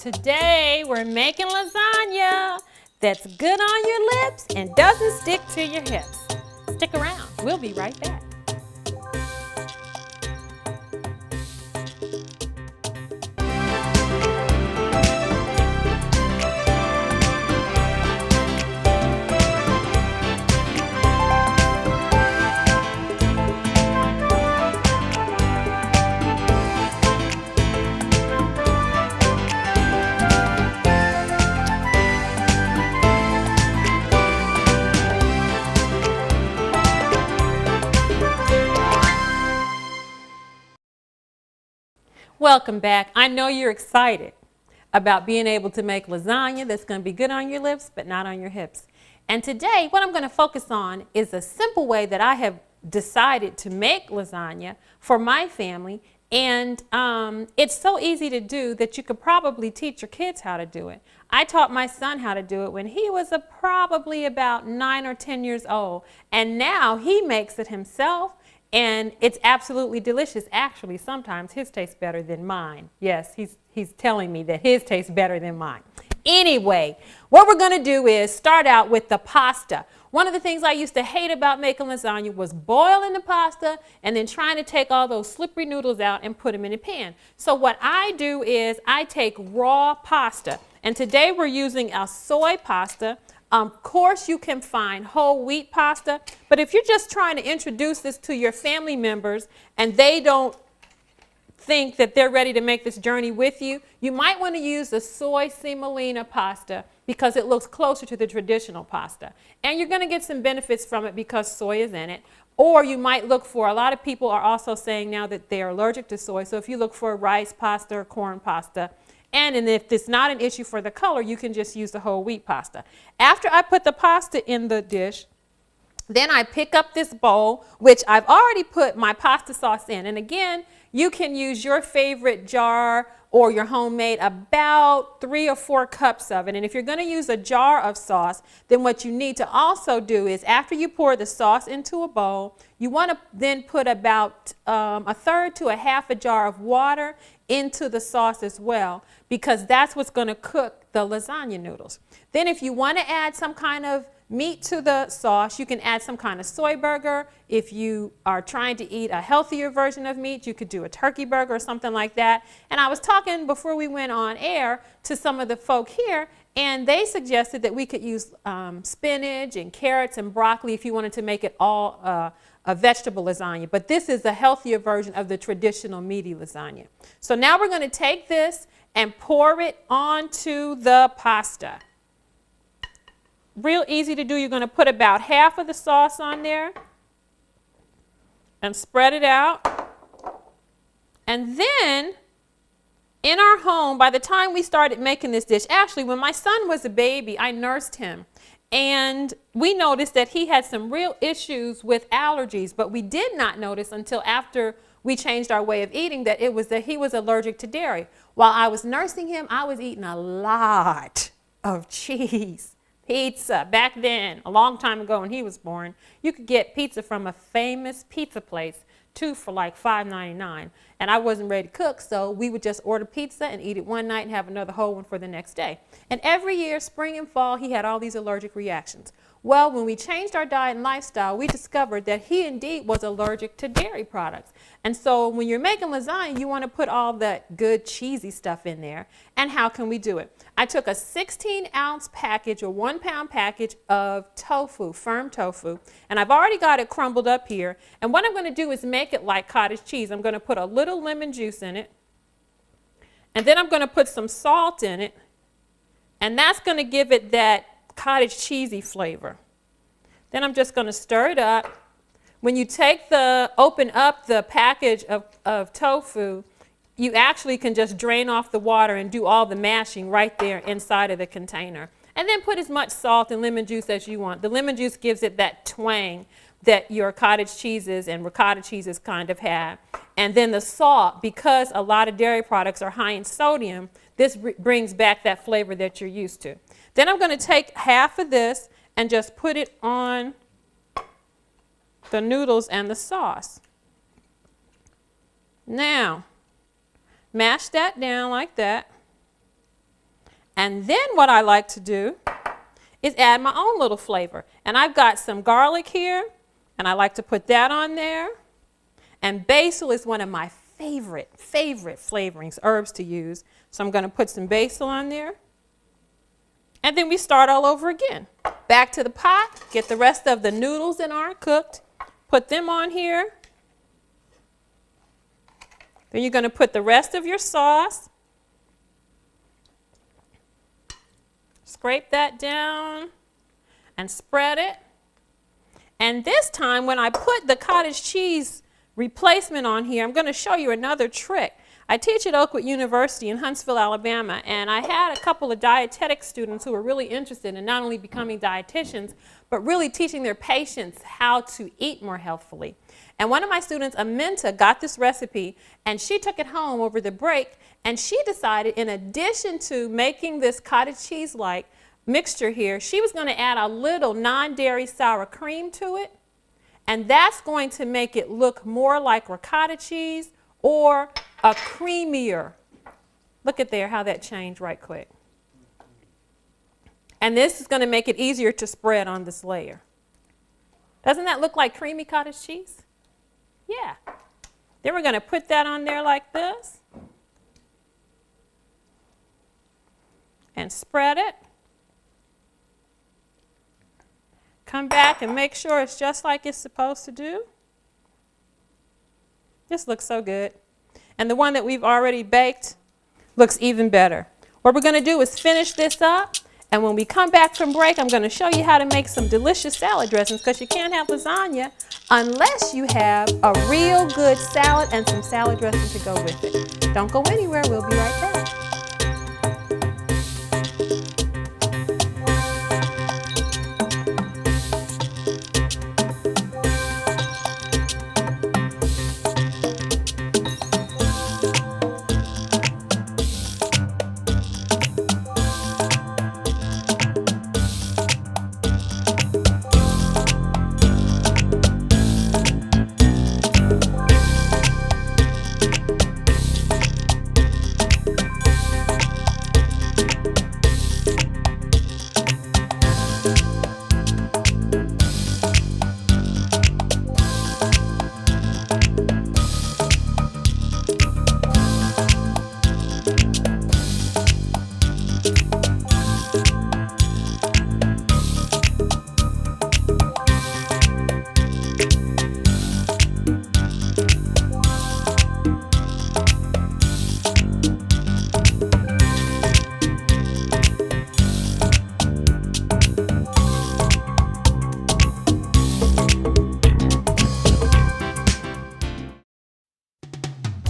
Today we're making lasagna that's good on your lips and doesn't stick to your hips. Stick around, we'll be right back. Welcome back. I know you're excited about being able to make lasagna that's going to be good on your lips but not on your hips. And today what I'm going to focus on is a simple way that I have decided to make lasagna for my family. And it's so easy to do that you could probably teach your kids how to do it. I taught my son how to do it when he was probably about 9 or 10 years old. And now he makes it himself. And it's absolutely delicious. Actually, sometimes his tastes better than mine. Yes, he's telling me that his tastes better than mine. Anyway, what we're going to do is start out with the pasta. One of the things I used to hate about making lasagna was boiling the pasta and then trying to take all those slippery noodles out and put them in a pan. So what I do is I take raw pasta. And today we're using a soy pasta. Of course, you can find whole wheat pasta, but if you're just trying to introduce this to your family members and they don't think that they're ready to make this journey with you, you might want to use the soy semolina pasta because it looks closer to the traditional pasta. And you're going to get some benefits from it because soy is in it. Or you might look for, a lot of people are also saying now that they are allergic to soy, so if you look for rice pasta or corn pasta, and if it's not an issue for the color, you can just use the whole wheat pasta. After I put the pasta in the dish, then I pick up this bowl, which I've already put my pasta sauce in. And again, you can use your favorite jar or your homemade, about 3 or 4 cups of it. And if you're going to use a jar of sauce, then what you need to also do is after you pour the sauce into a bowl, you want to then put about 1/3 to 1/2 a jar of water into the sauce as well, because that's what's going to cook the lasagna noodles. Then if you want to add some kind of meat to the sauce, you can add some kind of soy burger. If you are trying to eat a healthier version of meat, you could do a turkey burger or something like that. And I was talking before we went on air to some of the folk here, and they suggested that we could use spinach and carrots and broccoli if you wanted to make it all a vegetable lasagna. But this is a healthier version of the traditional meaty lasagna. So now we're going to take this and pour it onto the pasta. Real easy to do. You're going to put about half of the sauce on there and spread it out. And then in our home, by the time we started making this dish, actually when my son was a baby, I nursed him. And we noticed that he had some real issues with allergies, but we did not notice until after we changed our way of eating that he was allergic to dairy. While I was nursing him, I was eating a lot of cheese. Pizza. Back then, a long time ago when he was born, you could get pizza from a famous pizza place, 2 for like $5.99. And I wasn't ready to cook, so we would just order pizza and eat it one night and have another whole one for the next day. And every year, spring and fall, he had all these allergic reactions. Well, when we changed our diet and lifestyle, we discovered that he indeed was allergic to dairy products. And so when you're making lasagna, you want to put all that good cheesy stuff in there. And how can we do it? I took a 16-ounce package or 1-pound package of tofu, firm tofu, and I've already got it crumbled up here. And what I'm going to do is make it like cottage cheese. I'm going to put a little lemon juice in it, and then I'm going to put some salt in it, and that's going to give it that cottage cheesy flavor. Then I'm just going to stir it up. When you open up the package of tofu, you actually can just drain off the water and do all the mashing right there inside of the container. And then put as much salt and lemon juice as you want. The lemon juice gives it that twang that your cottage cheeses and ricotta cheeses kind of have. And then the salt, because a lot of dairy products are high in sodium, this brings back that flavor that you're used to. Then I'm going to take half of this and just put it on the noodles and the sauce. Now, mash that down like that. And then what I like to do is add my own little flavor. And I've got some garlic here, and I like to put that on there. And basil is one of my favorite flavorings, herbs to use. So I'm going to put some basil on there. And then we start all over again. Back to the pot, get the rest of the noodles that aren't cooked, put them on here. Then you're going to put the rest of your sauce. Scrape that down and spread it. And this time when I put the cottage cheese replacement on here, I'm going to show you another trick. I teach at Oakwood University in Huntsville, Alabama, and I had a couple of dietetic students who were really interested in not only becoming dietitians, but really teaching their patients how to eat more healthfully. And one of my students, Aminta, got this recipe, and she took it home over the break, and she decided, in addition to making this cottage cheese-like mixture here, she was going to add a little non-dairy sour cream to it, and that's going to make it look more like ricotta cheese or a creamier. Look at there how that changed right quick. And this is going to make it easier to spread on this layer. Doesn't that look like creamy cottage cheese? Yeah. Then we're going to put that on there like this and spread it. Come back and make sure it's just like it's supposed to do. This looks so good. And the one that we've already baked looks even better. What we're going to do is finish this up, and when we come back from break, I'm going to show you how to make some delicious salad dressings, because you can't have lasagna unless you have a real good salad and some salad dressing to go with it. Don't go anywhere. We'll be right back.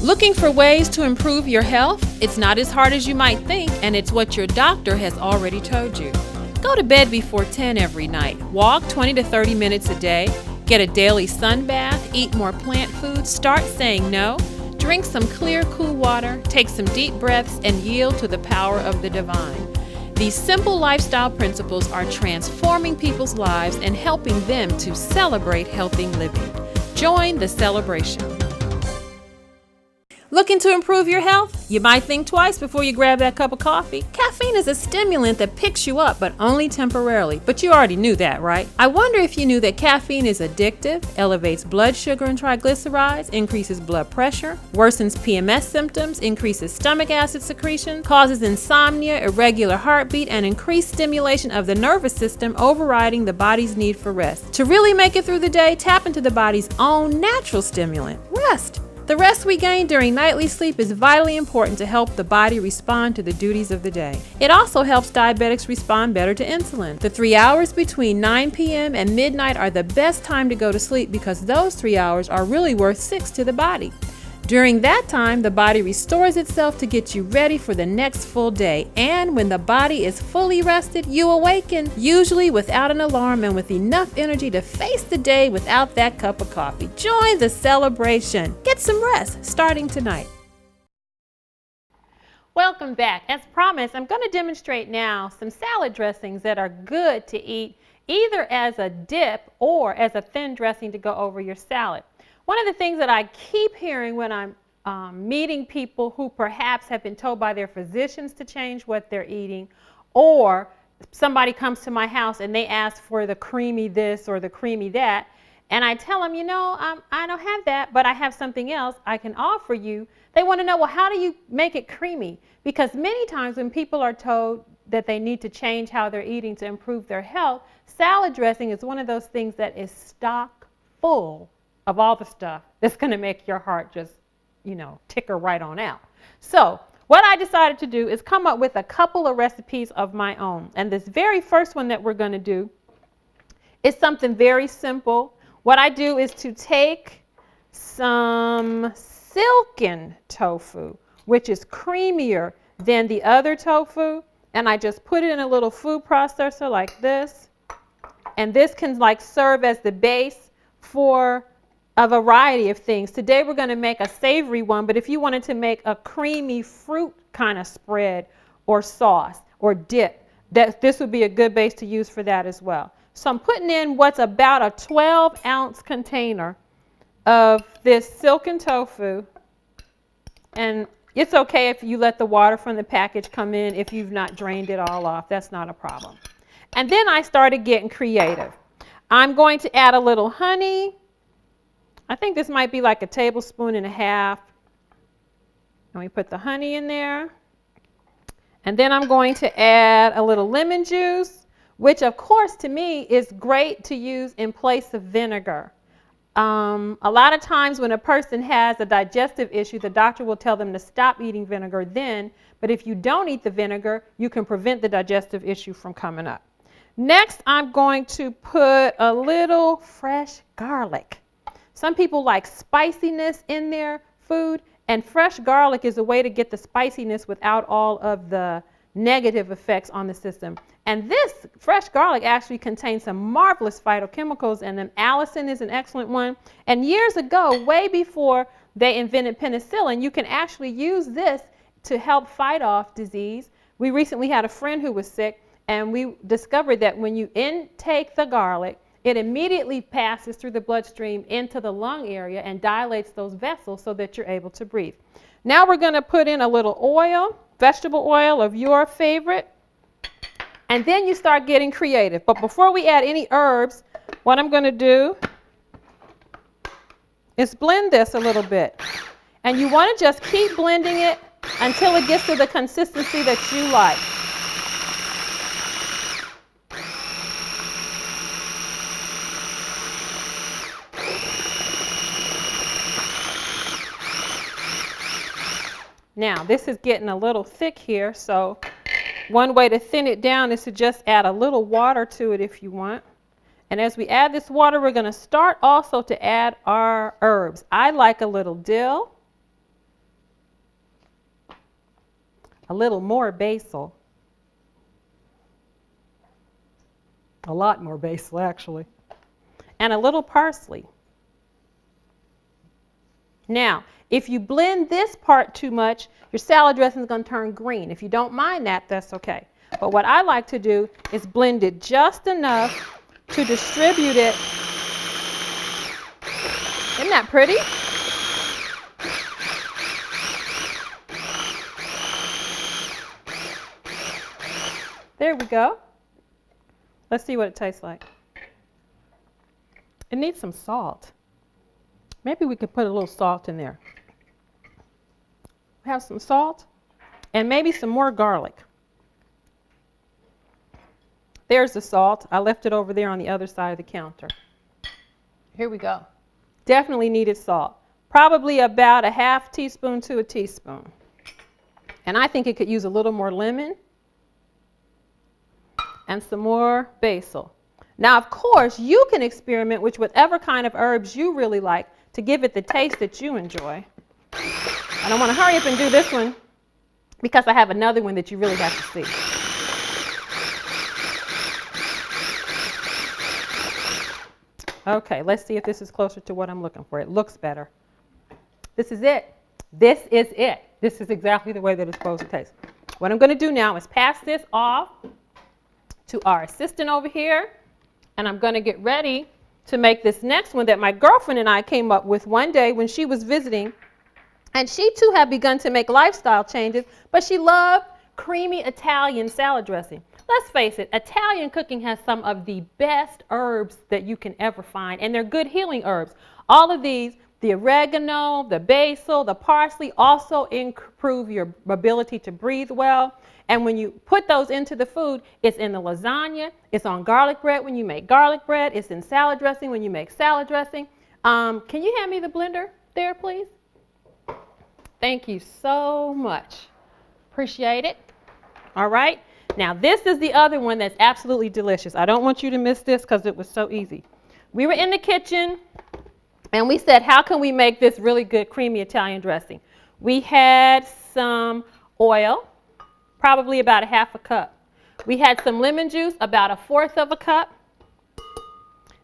Looking for ways to improve your health? It's not as hard as you might think, and it's what your doctor has already told you. Go to bed before 10 every night. Walk 20 to 30 minutes a day. Get a daily sun bath. Eat more plant foods. Start saying no. Drink some clear, cool water. Take some deep breaths and yield to the power of the divine. These simple lifestyle principles are transforming people's lives and helping them to celebrate healthy living. Join the celebration. Looking to improve your health? You might think twice before you grab that cup of coffee. Caffeine is a stimulant that picks you up, but only temporarily. But you already knew that, right? I wonder if you knew that caffeine is addictive, elevates blood sugar and triglycerides, increases blood pressure, worsens PMS symptoms, increases stomach acid secretion, causes insomnia, irregular heartbeat, and increased stimulation of the nervous system, overriding the body's need for rest. To really make it through the day, tap into the body's own natural stimulant, rest. The rest we gain during nightly sleep is vitally important to help the body respond to the duties of the day. It also helps diabetics respond better to insulin. The 3 hours between 9 p.m. and midnight are the best time to go to sleep because those 3 hours are really worth 6 to the body. During that time, the body restores itself to get you ready for the next full day. And when the body is fully rested, you awaken, usually without an alarm and with enough energy to face the day without that cup of coffee. Join the celebration. Get some rest starting tonight. Welcome back. As promised, I'm going to demonstrate now some salad dressings that are good to eat either as a dip or as a thin dressing to go over your salad. One of the things that I keep hearing when I'm meeting people who perhaps have been told by their physicians to change what they're eating, or somebody comes to my house and they ask for the creamy this or the creamy that, and I tell them, you know, I don't have that, but I have something else I can offer you. They want to know, well, how do you make it creamy? Because many times when people are told that they need to change how they're eating to improve their health, salad dressing is one of those things that is stock full of all the stuff that's going to make your heart just, you know, ticker right on out. So what I decided to do is come up with a couple of recipes of my own. And this very first one that we're going to do is something very simple. What I do is to take some silken tofu, which is creamier than the other tofu, and I just put it in a little food processor like this. And this can like serve as the base for a variety of things. Today we're going to make a savory one, but if you wanted to make a creamy fruit kind of spread or sauce or dip, this would be a good base to use for that as well. So I'm putting in what's about a 12-ounce container of this silken tofu. And it's okay if you let the water from the package come in if you've not drained it all off. That's not a problem. And then I started getting creative. I'm going to add a little honey. I think this might be like a tablespoon and a half. And we put the honey in there. And then I'm going to add a little lemon juice, which of course to me is great to use in place of vinegar. A lot of times when a person has a digestive issue, the doctor will tell them to stop eating vinegar then, but if you don't eat the vinegar, you can prevent the digestive issue from coming up. Next, I'm going to put a little fresh garlic. Some people like spiciness in their food, and fresh garlic is a way to get the spiciness without all of the negative effects on the system. And this fresh garlic actually contains some marvelous phytochemicals, and then allicin is an excellent one. And years ago, way before they invented penicillin, you can actually use this to help fight off disease. We recently had a friend who was sick, and we discovered that when you intake the garlic, it immediately passes through the bloodstream into the lung area and dilates those vessels so that you're able to breathe. Now we're going to put in a little oil, vegetable oil of your favorite. And then you start getting creative. But before we add any herbs, what I'm going to do is blend this a little bit. And you want to just keep blending it until it gets to the consistency that you like. Now, this is getting a little thick here, so one way to thin it down is to just add a little water to it if you want. And as we add this water, we're going to start also to add our herbs. I like a little dill, a little more basil, a lot more basil actually, and a little parsley. Now, if you blend this part too much, your salad dressing is going to turn green. If you don't mind that, that's okay. But what I like to do is blend it just enough to distribute it. Isn't that pretty? There we go. Let's see what it tastes like. It needs some salt. Maybe we could put a little salt in there. Have some salt and maybe some more garlic. There's the salt. I left it over there on the other side of the counter. Here we go. Definitely needed salt. Probably about a half teaspoon to a teaspoon. And I think it could use a little more lemon and some more basil. Now, of course, you can experiment with whatever kind of herbs you really like to give it the taste that you enjoy. I don't want to hurry up and do this one because I have another one that you really have to see. Okay, let's see if this is closer to what I'm looking for. It looks better. This is it. This is it. This is exactly the way that it's supposed to taste. What I'm going to do now is pass this off to our assistant over here, and I'm going to get ready to make this next one that my girlfriend and I came up with one day when she was visiting And she too had begun to make lifestyle changes, but she loved creamy Italian salad dressing. Let's face it, Italian cooking has some of the best herbs that you can ever find, and they're good healing herbs. All of these, the oregano, the basil, the parsley, also improve your ability to breathe well. And when you put those into the food, it's in the lasagna, it's on garlic bread when you make garlic bread, it's in salad dressing when you make salad dressing. Can you hand me the blender there, please? Thank you so much. Appreciate it. All right. Now, this is the other one that's absolutely delicious. I don't want you to miss this because it was so easy. We were in the kitchen and we said, how can we make this really good creamy Italian dressing? We had some oil, probably about a half a cup. We had some lemon juice, about a fourth of a cup.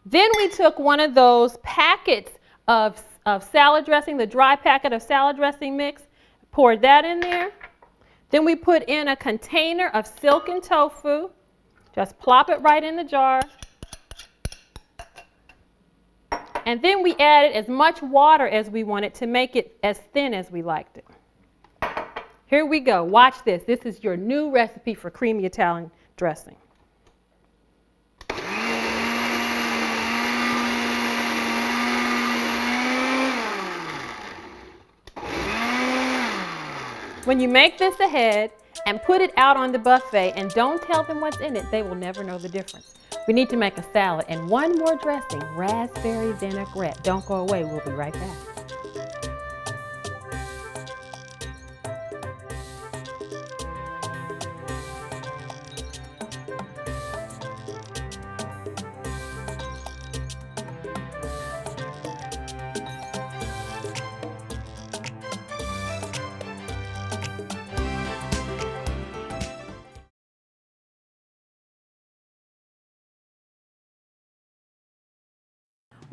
Then we took one of those packets of salad dressing, the dry packet of salad dressing mix, poured that in there. Then we put in a container of silken tofu. Just plop it right in the jar. And then we added as much water as we wanted to make it as thin as we liked it. Here we go. Watch this. This is your new recipe for creamy Italian dressing. When you make this ahead and put it out on the buffet and don't tell them what's in it, they will never know the difference. We need to make a salad and one more dressing, raspberry vinaigrette. Don't go away, we'll be right back.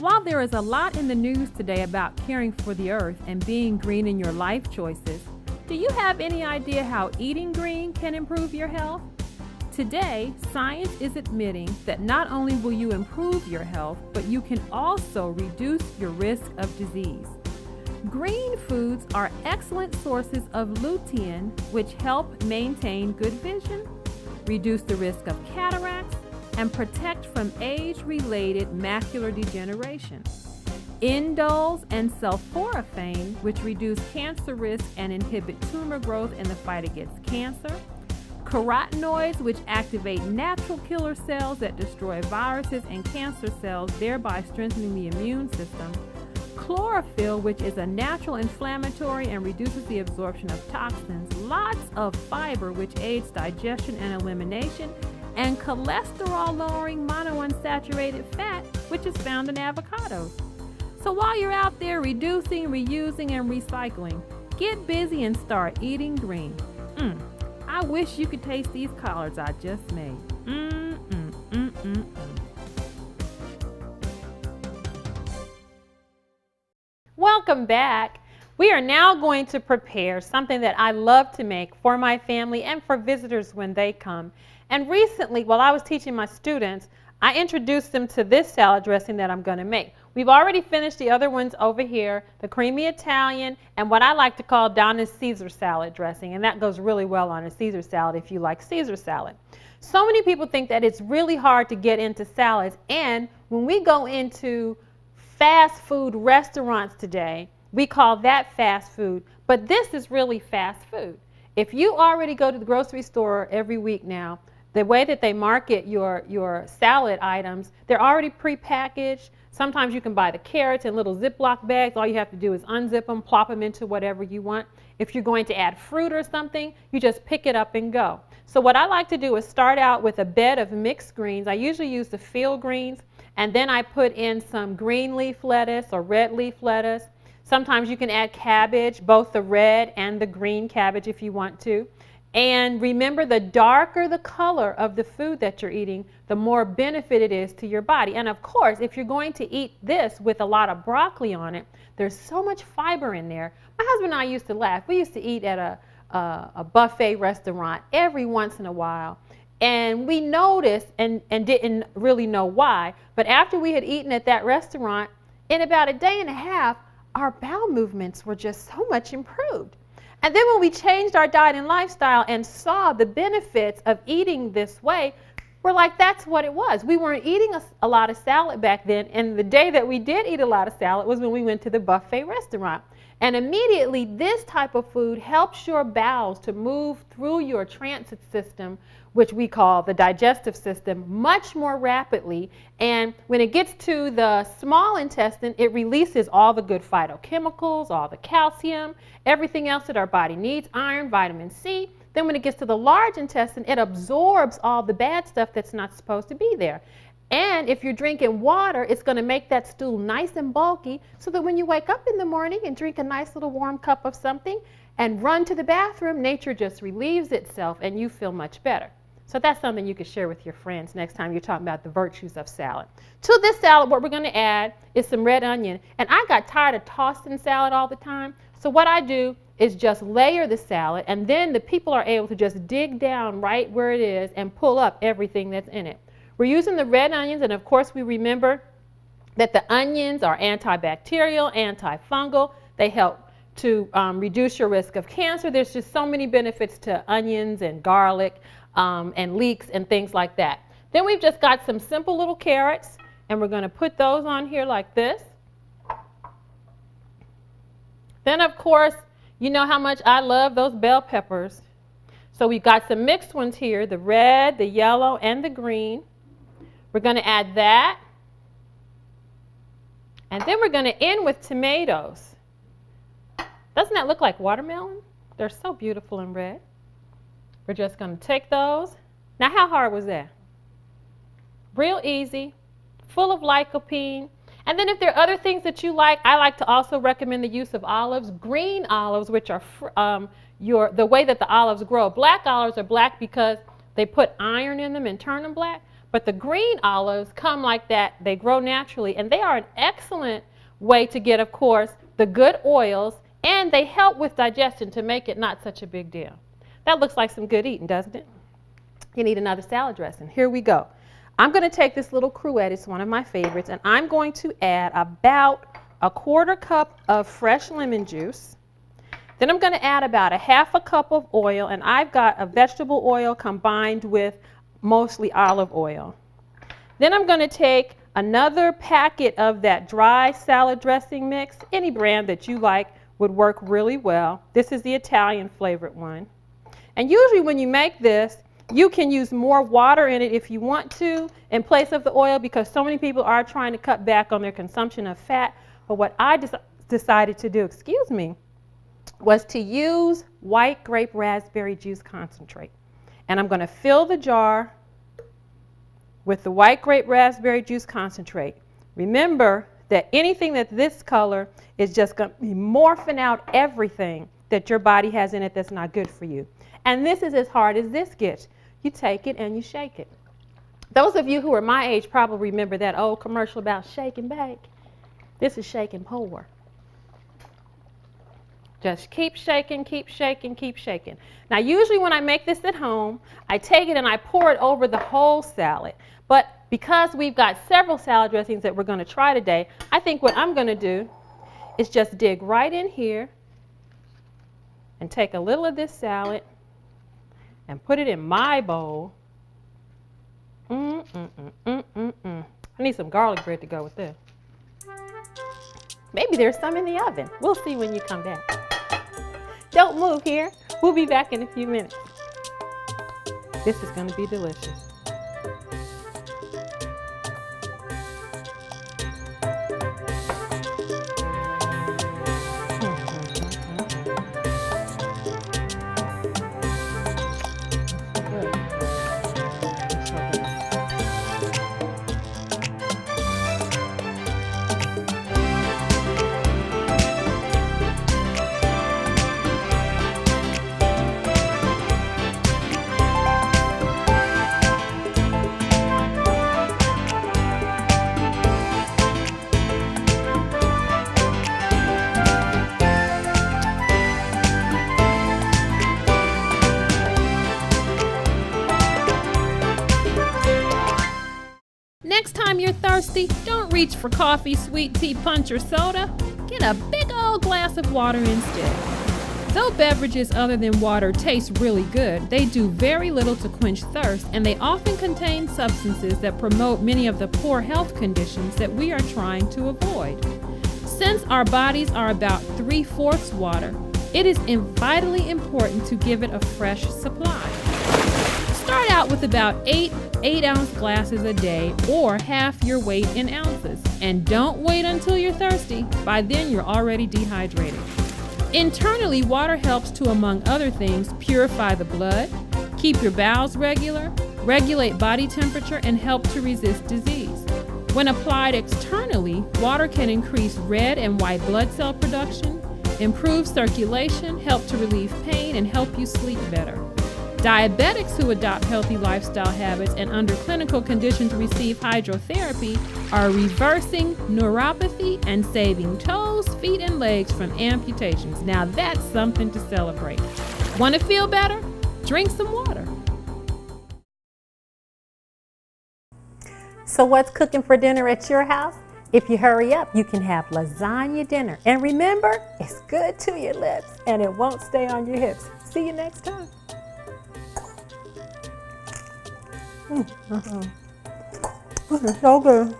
While there is a lot in the news today about caring for the earth and being green in your life choices, do you have any idea how eating green can improve your health? Today, science is admitting that not only will you improve your health, but you can also reduce your risk of disease. Green foods are excellent sources of lutein, which help maintain good vision, reduce the risk of cataracts, and protect from age-related macular degeneration. Indoles and sulforaphane, which reduce cancer risk and inhibit tumor growth in the fight against cancer. Carotenoids, which activate natural killer cells that destroy viruses and cancer cells, thereby strengthening the immune system. Chlorophyll, which is a natural inflammatory and reduces the absorption of toxins. Lots of fiber, which aids digestion and elimination. And cholesterol-lowering monounsaturated fat, which is found in avocados. So while you're out there reducing, reusing, and recycling, get busy and start eating green. I wish you could taste these collards I just made. Welcome back. We are now going to prepare something that I love to make for my family and for visitors when they come. And recently, while I was teaching my students, I introduced them to this salad dressing that I'm going to make. We've already finished the other ones over here, the creamy Italian, and what I like to call Donna's Caesar salad dressing. And that goes really well on a Caesar salad if you like Caesar salad. So many people think that it's really hard to get into salads. And when we go into fast food restaurants today, we call that fast food. But this is really fast food. If you already go to the grocery store every week now, the way that they market your salad items, they're already prepackaged. Sometimes you can buy the carrots in little Ziploc bags. All you have to do is unzip them, plop them into whatever you want. If you're going to add fruit or something, you just pick it up and go. So what I like to do is start out with a bed of mixed greens. I usually use the field greens, and then I put in some green leaf lettuce or red leaf lettuce. Sometimes you can add cabbage, both the red and the green cabbage if you want to. And remember, the darker the color of the food that you're eating, the more benefit it is to your body. And of course, if you're going to eat this with a lot of broccoli on it, there's so much fiber in there. My husband and I used to laugh. We used to eat at a buffet restaurant every once in a while. And we noticed and didn't really know why, but after we had eaten at that restaurant, in about a day and a half, our bowel movements were just so much improved. And then when we changed our diet and lifestyle and saw the benefits of eating this way, we're like, that's what it was. We weren't eating a lot of salad back then, and the day that we did eat a lot of salad was when we went to the buffet restaurant. And immediately, this type of food helps your bowels to move through your transit system, which we call the digestive system, much more rapidly. And when it gets to the small intestine, it releases all the good phytochemicals, all the calcium, everything else that our body needs, iron, vitamin C. Then when it gets to the large intestine, it absorbs all the bad stuff that's not supposed to be there. And if you're drinking water, it's going to make that stool nice and bulky so that when you wake up in the morning and drink a nice little warm cup of something and run to the bathroom, nature just relieves itself and you feel much better. So that's something you could share with your friends next time you're talking about the virtues of salad. To this salad, what we're going to add is some red onion. And I got tired of tossing salad all the time. So what I do is just layer the salad, and then the people are able to just dig down right where it is and pull up everything that's in it. We're using the red onions, and of course we remember that the onions are antibacterial, antifungal. They help to reduce your risk of cancer. There's just so many benefits to onions and garlic and leeks and things like that. Then we've just got some simple little carrots, and we're going to put those on here like this. Then of course, you know how much I love those bell peppers. So we've got some mixed ones here, the red, the yellow, and the green. We're going to add that. And then we're going to end with tomatoes. Doesn't that look like watermelon? They're so beautiful and red. We're just going to take those. Now, how hard was that? Real easy, full of lycopene. And then if there are other things that you like, I like to also recommend the use of olives, green olives, which are the way that the olives grow. Black olives are black because they put iron in them and turn them black. But the green olives come like that. They grow naturally, and they are an excellent way to get, of course, the good oils, and they help with digestion to make it not such a big deal. That looks like some good eating, doesn't it? You need another salad dressing. Here we go. I'm going to take this little cruet, it's one of my favorites, and I'm going to add about a 1/4 cup of fresh lemon juice. Then I'm going to add about 1/2 cup of oil, and I've got a vegetable oil combined with mostly olive oil. Then I'm going to take another packet of that dry salad dressing mix. Any brand that you like would work really well. This is the Italian flavored one. And usually when you make this, you can use more water in it if you want to in place of the oil, because so many people are trying to cut back on their consumption of fat. But what I decided to do, was to use white grape raspberry juice concentrate. And I'm going to fill the jar with the white grape raspberry juice concentrate. Remember that anything that's this color is just going to be morphing out everything that your body has in it that's not good for you. And this is as hard as this gets. You take it and you shake it. Those of you who are my age probably remember that old commercial about shake and bake. This is shake and pour. Just keep shaking, keep shaking, keep shaking. Now, usually when I make this at home, I take it and I pour it over the whole salad. But because we've got several salad dressings that we're going to try today, I think what I'm going to do is just dig right in here and take a little of this salad and put it in my bowl. I need some garlic bread to go with this. Maybe there's some in the oven. We'll see when you come back. Don't move here. We'll be back in a few minutes. This is going to be delicious. Next time you're thirsty, don't reach for coffee, sweet tea, punch, or soda. Get a big old glass of water instead. Though beverages other than water taste really good, they do very little to quench thirst, and they often contain substances that promote many of the poor health conditions that we are trying to avoid. Since our bodies are about 3/4 water, it is vitally important to give it a fresh supply. Start out with about 8-ounce glasses a day, or half your weight in ounces. And don't wait until you're thirsty. By then, you're already dehydrated. Internally, water helps to, among other things, purify the blood, keep your bowels regular, regulate body temperature, and help to resist disease. When applied externally, water can increase red and white blood cell production, improve circulation, help to relieve pain, and help you sleep better. Diabetics who adopt healthy lifestyle habits and under clinical conditions receive hydrotherapy are reversing neuropathy and saving toes, feet, and legs from amputations. Now that's something to celebrate. Want to feel better? Drink some water. So what's cooking for dinner at your house? If you hurry up, you can have lasagna dinner. And remember, it's good to your lips and it won't stay on your hips. See you next time. This is so good.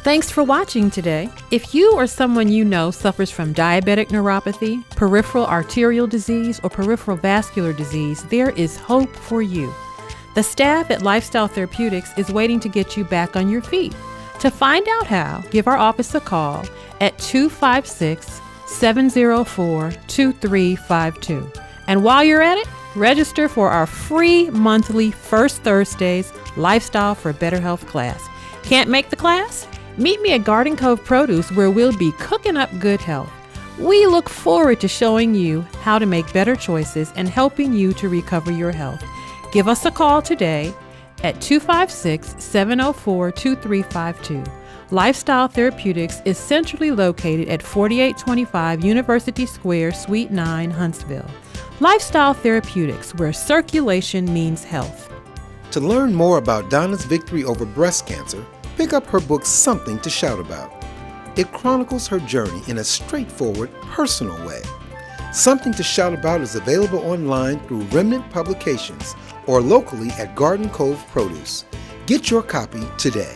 Thanks for watching today. If you or someone you know suffers from diabetic neuropathy, peripheral arterial disease, or peripheral vascular disease, there is hope for you. The staff at Lifestyle Therapeutics is waiting to get you back on your feet. To find out how, give our office a call at 256-704-2352. And while you're at it, register for our free monthly First Thursdays Lifestyle for Better Health class. Can't make the class? Meet me at Garden Cove Produce, where we'll be cooking up good health. We look forward to showing you how to make better choices and helping you to recover your health. Give us a call today at 256-704-2352. Lifestyle Therapeutics is centrally located at 4825 University Square, Suite 9, Huntsville. Lifestyle Therapeutics, where circulation means health. To learn more about Donna's victory over breast cancer, pick up her book, Something to Shout About. It chronicles her journey in a straightforward, personal way. Something to Shout About is available online through Remnant Publications or locally at Garden Cove Produce. Get your copy today.